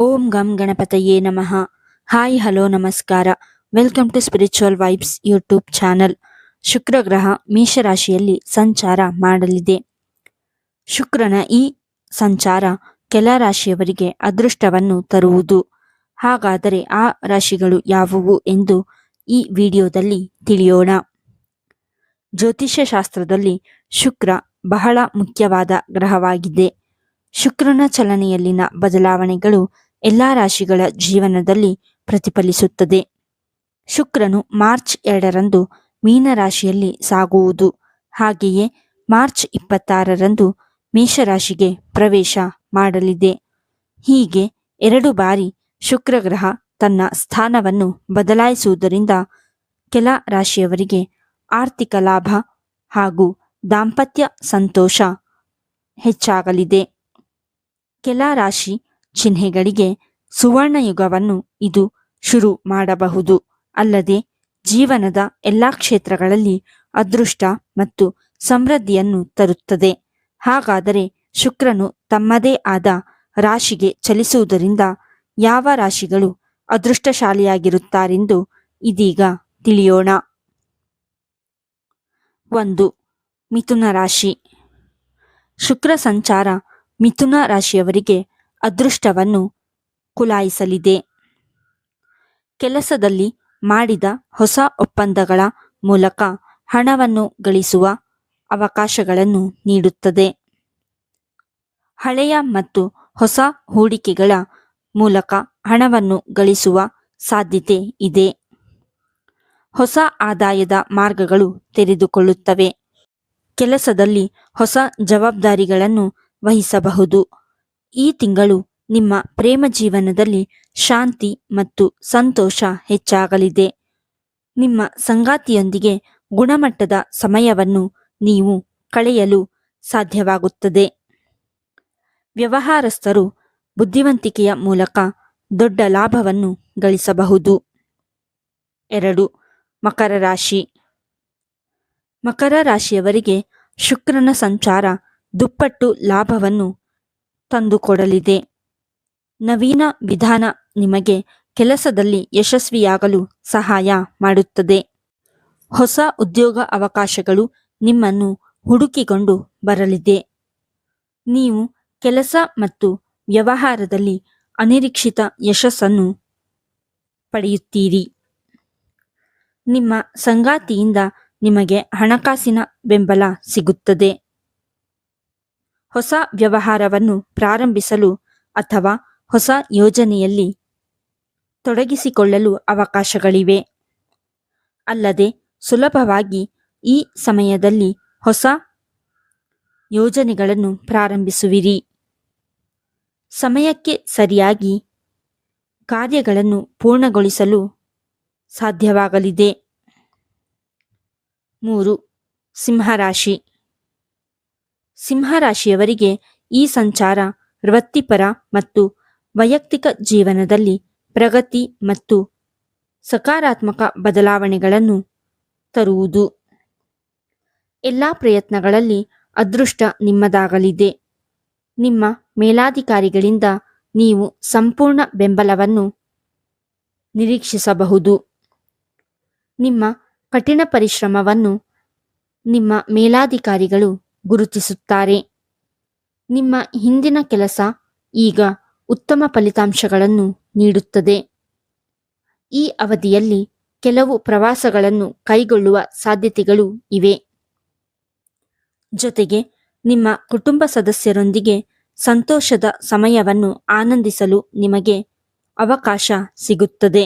ಓಂ ಗಂ ಗಣಪತಯೇ ನಮಃ. ಹಾಯ್ ಹಲೋ ನಮಸ್ಕಾರ. Welcome to spiritual vibes YouTube channel. Shukra ಗ್ರಹ ಮೇಷರಾಶಿಯಲ್ಲಿ ಸಂಚಾರ ಮಾಡಲಿದೆ. ಶುಕ್ರನ ಈ ಸಂಚಾರ ಕೆಲ ರಾಶಿಯವರಿಗೆ ಅದೃಷ್ಟವನ್ನು ತರುವುದು. ಹಾಗಾದರೆ ಆ ರಾಶಿಗಳು ಯಾವುವು ಎಂದು ಈ ವಿಡಿಯೋದಲ್ಲಿ ತಿಳಿಯೋಣ. ಜ್ಯೋತಿಷ್ಯ ಶಾಸ್ತ್ರದಲ್ಲಿ ಶುಕ್ರ ಬಹಳ ಮುಖ್ಯವಾದ ಗ್ರಹವಾಗಿದೆ. ಶುಕ್ರನ ಚಲನೆಯಲ್ಲಿನ ಬದಲಾವಣೆಗಳು ಎಲ್ಲ ರಾಶಿಗಳ ಜೀವನದಲ್ಲಿ ಪ್ರತಿಫಲಿಸುತ್ತದೆ. ಶುಕ್ರನು ಮಾರ್ಚ್ 2ರಂದು ಮೀನರಾಶಿಯಲ್ಲಿ ಸಾಗುವುದು. ಹಾಗೆಯೇ ಮಾರ್ಚ್ 26ರಂದು ಮೇಷರಾಶಿಗೆ ಪ್ರವೇಶ ಮಾಡಲಿದೆ. ಹೀಗೆ 2 ಬಾರಿ ಶುಕ್ರ ಗ್ರಹ ತನ್ನ ಸ್ಥಾನವನ್ನು ಬದಲಾಯಿಸುವುದರಿಂದ ಕೆಲ ರಾಶಿಯವರಿಗೆ ಆರ್ಥಿಕ ಲಾಭ ಹಾಗೂ ದಾಂಪತ್ಯ ಸಂತೋಷ ಹೆಚ್ಚಾಗಲಿದೆ. ಕೆಲ ರಾಶಿ ಚಿಹ್ನೆಗಳಿಗೆ ಸುವರ್ಣಯುಗವನ್ನು ಇದು ಶುರು ಮಾಡಬಹುದು. ಅಲ್ಲದೆ ಜೀವನದ ಎಲ್ಲ ಕ್ಷೇತ್ರಗಳಲ್ಲಿ ಅದೃಷ್ಟ ಮತ್ತು ಸಮೃದ್ಧಿಯನ್ನು ತರುತ್ತದೆ. ಹಾಗಾದರೆ ಶುಕ್ರನು ತಮ್ಮದೇ ಆದ ರಾಶಿಗೆ ಚಲಿಸುವುದರಿಂದ ಯಾವ ರಾಶಿಗಳು ಅದೃಷ್ಟಶಾಲಿಯಾಗಿರುತ್ತಾರೆಂದು ಇದೀಗ ತಿಳಿಯೋಣ. 1. ಮಿಥುನ ರಾಶಿ. ಶುಕ್ರ ಸಂಚಾರ ಮಿಥುನ ರಾಶಿಯವರಿಗೆ ಅದೃಷ್ಟವನ್ನು ಕುಲಾಯಿಸಲಿದೆ. ಕೆಲಸದಲ್ಲಿ ಮಾಡಿದ ಹೊಸ ಒಪ್ಪಂದಗಳ ಮೂಲಕ ಹಣವನ್ನು ಗಳಿಸುವ ಅವಕಾಶಗಳನ್ನು ನೀಡುತ್ತದೆ. ಹಳೆಯ ಮತ್ತು ಹೊಸ ಹೂಡಿಕೆಗಳ ಮೂಲಕ ಹಣವನ್ನು ಗಳಿಸುವ ಸಾಧ್ಯತೆ ಇದೆ. ಹೊಸ ಆದಾಯದ ಮಾರ್ಗಗಳು ತೆರೆದುಕೊಳ್ಳುತ್ತವೆ. ಕೆಲಸದಲ್ಲಿ ಹೊಸ ಜವಾಬ್ದಾರಿಗಳನ್ನು ವಹಿಸಬಹುದು. ಈ ತಿಂಗಳು ನಿಮ್ಮ ಪ್ರೇಮ ಜೀವನದಲ್ಲಿ ಶಾಂತಿ ಮತ್ತು ಸಂತೋಷ ಹೆಚ್ಚಾಗಲಿದೆ. ನಿಮ್ಮ ಸಂಗಾತಿಯೊಂದಿಗೆ ಗುಣಮಟ್ಟದ ಸಮಯವನ್ನು ನೀವು ಕಳೆಯಲು ಸಾಧ್ಯವಾಗುತ್ತದೆ. ವ್ಯವಹಾರಸ್ಥರು ಬುದ್ಧಿವಂತಿಕೆಯ ಮೂಲಕ ದೊಡ್ಡ ಲಾಭವನ್ನು ಗಳಿಸಬಹುದು. 2. ಮಕರ ರಾಶಿ. ಮಕರ ರಾಶಿಯವರಿಗೆ ಶುಕ್ರನ ಸಂಚಾರ ದುಪ್ಪಟ್ಟು ಲಾಭವನ್ನು ತಂದುಕೊಡಲಿದೆ. ನವೀನ ವಿಧಾನ ನಿಮಗೆ ಕೆಲಸದಲ್ಲಿ ಯಶಸ್ವಿಯಾಗಲು ಸಹಾಯ ಮಾಡುತ್ತದೆ. ಹೊಸ ಉದ್ಯೋಗ ಅವಕಾಶಗಳು ನಿಮ್ಮನ್ನು ಹುಡುಕಿಕೊಂಡು ಬರಲಿದೆ. ನೀವು ಕೆಲಸ ಮತ್ತು ವ್ಯವಹಾರದಲ್ಲಿ ಅನಿರೀಕ್ಷಿತ ಯಶಸ್ಸನ್ನು ಪಡೆಯುತ್ತೀರಿ. ನಿಮ್ಮ ಸಂಗಾತಿಯಿಂದ ನಿಮಗೆ ಹಣಕಾಸಿನ ಬೆಂಬಲ ಸಿಗುತ್ತದೆ. ಹೊಸ ವ್ಯವಹಾರವನ್ನು ಪ್ರಾರಂಭಿಸಲು ಅಥವಾ ಹೊಸ ಯೋಜನೆಯಲ್ಲಿ ತೊಡಗಿಸಿಕೊಳ್ಳಲು ಅವಕಾಶಗಳಿವೆ. ಅಲ್ಲದೆ ಸುಲಭವಾಗಿ ಈ ಸಮಯದಲ್ಲಿ ಹೊಸ ಯೋಜನೆಗಳನ್ನು ಪ್ರಾರಂಭಿಸುವಿರಿ. ಸಮಯಕ್ಕೆ ಸರಿಯಾಗಿ ಕಾರ್ಯಗಳನ್ನು ಪೂರ್ಣಗೊಳಿಸಲು ಸಾಧ್ಯವಾಗಲಿದೆ. 3. ಸಿಂಹರಾಶಿ. ಸಿಂಹರಾಶಿಯವರಿಗೆ ಈ ಸಂಚಾರ ವೃತ್ತಿಪರ ಮತ್ತು ವೈಯಕ್ತಿಕ ಜೀವನದಲ್ಲಿ ಪ್ರಗತಿ ಮತ್ತು ಸಕಾರಾತ್ಮಕ ಬದಲಾವಣೆಗಳನ್ನು ತರುವುದು. ಎಲ್ಲ ಪ್ರಯತ್ನಗಳಲ್ಲಿ ಅದೃಷ್ಟ ನಿಮ್ಮದಾಗಲಿದೆ. ನಿಮ್ಮ ಮೇಲಾಧಿಕಾರಿಗಳಿಂದ ನೀವು ಸಂಪೂರ್ಣ ಬೆಂಬಲವನ್ನು ನಿರೀಕ್ಷಿಸಬಹುದು. ನಿಮ್ಮ ಕಠಿಣ ಪರಿಶ್ರಮವನ್ನು ನಿಮ್ಮ ಮೇಲಾಧಿಕಾರಿಗಳು ಗುರುತಿಸುತ್ತಾರೆ. ನಿಮ್ಮ ಹಿಂದಿನ ಕೆಲಸ ಈಗ ಉತ್ತಮ ಫಲಿತಾಂಶಗಳನ್ನು ನೀಡುತ್ತದೆ. ಈ ಅವಧಿಯಲ್ಲಿ ಕೆಲವು ಪ್ರವಾಸಗಳನ್ನು ಕೈಗೊಳ್ಳುವ ಸಾಧ್ಯತೆಗಳು ಇವೆ. ಜೊತೆಗೆ ನಿಮ್ಮ ಕುಟುಂಬ ಸದಸ್ಯರೊಂದಿಗೆ ಸಂತೋಷದ ಸಮಯವನ್ನು ಆನಂದಿಸಲು ನಿಮಗೆ ಅವಕಾಶ ಸಿಗುತ್ತದೆ.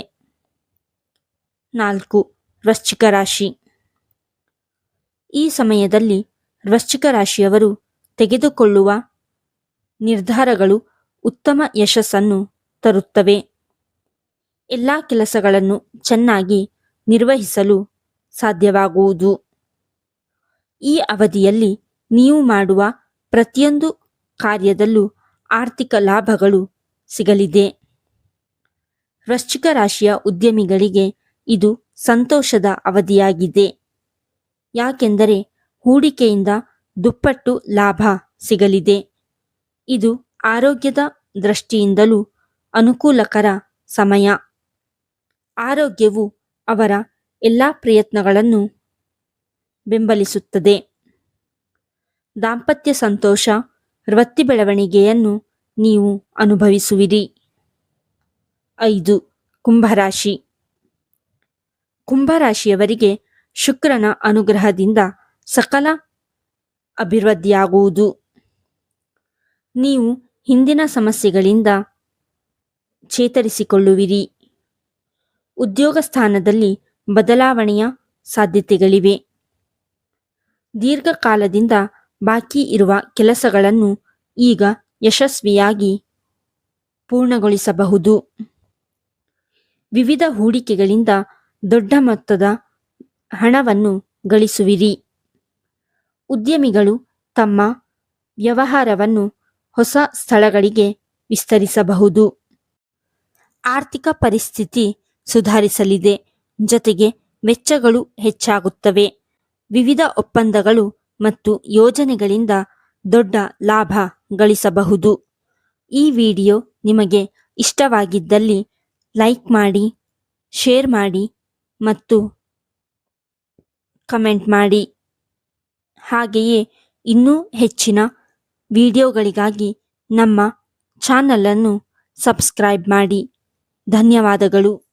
4. ವೃಶ್ಚಿಕ ರಾಶಿ. ಈ ಸಮಯದಲ್ಲಿ ವೃಶ್ಚಿಕ ರಾಶಿಯವರು ತೆಗೆದುಕೊಳ್ಳುವ ನಿರ್ಧಾರಗಳು ಉತ್ತಮ ಯಶಸ್ಸನ್ನು ತರುತ್ತವೆ. ಎಲ್ಲ ಕೆಲಸಗಳನ್ನು ಚೆನ್ನಾಗಿ ನಿರ್ವಹಿಸಲು ಸಾಧ್ಯವಾಗುವುದು. ಈ ಅವಧಿಯಲ್ಲಿ ನೀವು ಮಾಡುವ ಪ್ರತಿಯೊಂದು ಕಾರ್ಯದಲ್ಲೂ ಆರ್ಥಿಕ ಲಾಭಗಳು ಸಿಗಲಿದೆ. ವೃಶ್ಚಿಕ ರಾಶಿಯ ಉದ್ಯಮಿಗಳಿಗೆ ಇದು ಸಂತೋಷದ ಅವಧಿಯಾಗಿದೆ. ಯಾಕೆಂದರೆ ಹೂಡಿಕೆಯಿಂದ ದುಪ್ಪಟ್ಟು ಲಾಭ ಸಿಗಲಿದೆ. ಇದು ಆರೋಗ್ಯದ ದೃಷ್ಟಿಯಿಂದಲೂ ಅನುಕೂಲಕರ ಸಮಯ. ಆರೋಗ್ಯವು ಅವರ ಎಲ್ಲ ಪ್ರಯತ್ನಗಳನ್ನು ಬೆಂಬಲಿಸುತ್ತದೆ. ದಾಂಪತ್ಯ ಸಂತೋಷ, ವೃತ್ತಿ ಬೆಳವಣಿಗೆಯನ್ನು ನೀವು ಅನುಭವಿಸುವಿರಿ. 5. ಕುಂಭರಾಶಿ. ಕುಂಭರಾಶಿಯವರಿಗೆ ಶುಕ್ರನ ಅನುಗ್ರಹದಿಂದ ಸಕಲ ಅಭಿವೃದ್ಧಿಯಾಗುವುದು. ನೀವು ಹಿಂದಿನ ಸಮಸ್ಯೆಗಳಿಂದ ಚೇತರಿಸಿಕೊಳ್ಳುವಿರಿ. ಉದ್ಯೋಗ ಸ್ಥಾನದಲ್ಲಿ ಬದಲಾವಣೆಯ ಸಾಧ್ಯತೆಗಳಿವೆ. ದೀರ್ಘಕಾಲದಿಂದ ಬಾಕಿ ಇರುವ ಕೆಲಸಗಳನ್ನು ಈಗ ಯಶಸ್ವಿಯಾಗಿ ಪೂರ್ಣಗೊಳಿಸಬಹುದು. ವಿವಿಧ ಹೂಡಿಕೆಗಳಿಂದ ದೊಡ್ಡ ಮೊತ್ತದ ಹಣವನ್ನು ಗಳಿಸುವಿರಿ. ಉದ್ಯಮಿಗಳು ತಮ್ಮ ವ್ಯವಹಾರವನ್ನು ಹೊಸ ಸ್ಥಳಗಳಿಗೆ ವಿಸ್ತರಿಸಬಹುದು. ಆರ್ಥಿಕ ಪರಿಸ್ಥಿತಿ ಸುಧಾರಿಸಲಿದೆ. ಜೊತೆಗೆ ವೆಚ್ಚಗಳು ಹೆಚ್ಚಾಗುತ್ತವೆ. ವಿವಿಧ ಒಪ್ಪಂದಗಳು ಮತ್ತು ಯೋಜನೆಗಳಿಂದ ದೊಡ್ಡ ಲಾಭ ಗಳಿಸಬಹುದು. ಈ ವಿಡಿಯೋ ನಿಮಗೆ ಇಷ್ಟವಾಗಿದ್ದಲ್ಲಿ ಲೈಕ್ ಮಾಡಿ, ಶೇರ್ ಮಾಡಿ ಮತ್ತು ಕಮೆಂಟ್ ಮಾಡಿ. ಹಾಗೆಯೇ ಇನ್ನೂ ಹೆಚ್ಚಿನ ವಿಡಿಯೋಗಳಿಗಾಗಿ ನಮ್ಮ ಚಾನಲನ್ನು ಸಬ್ಸ್ಕ್ರೈಬ್ ಮಾಡಿ. ಧನ್ಯವಾದಗಳು.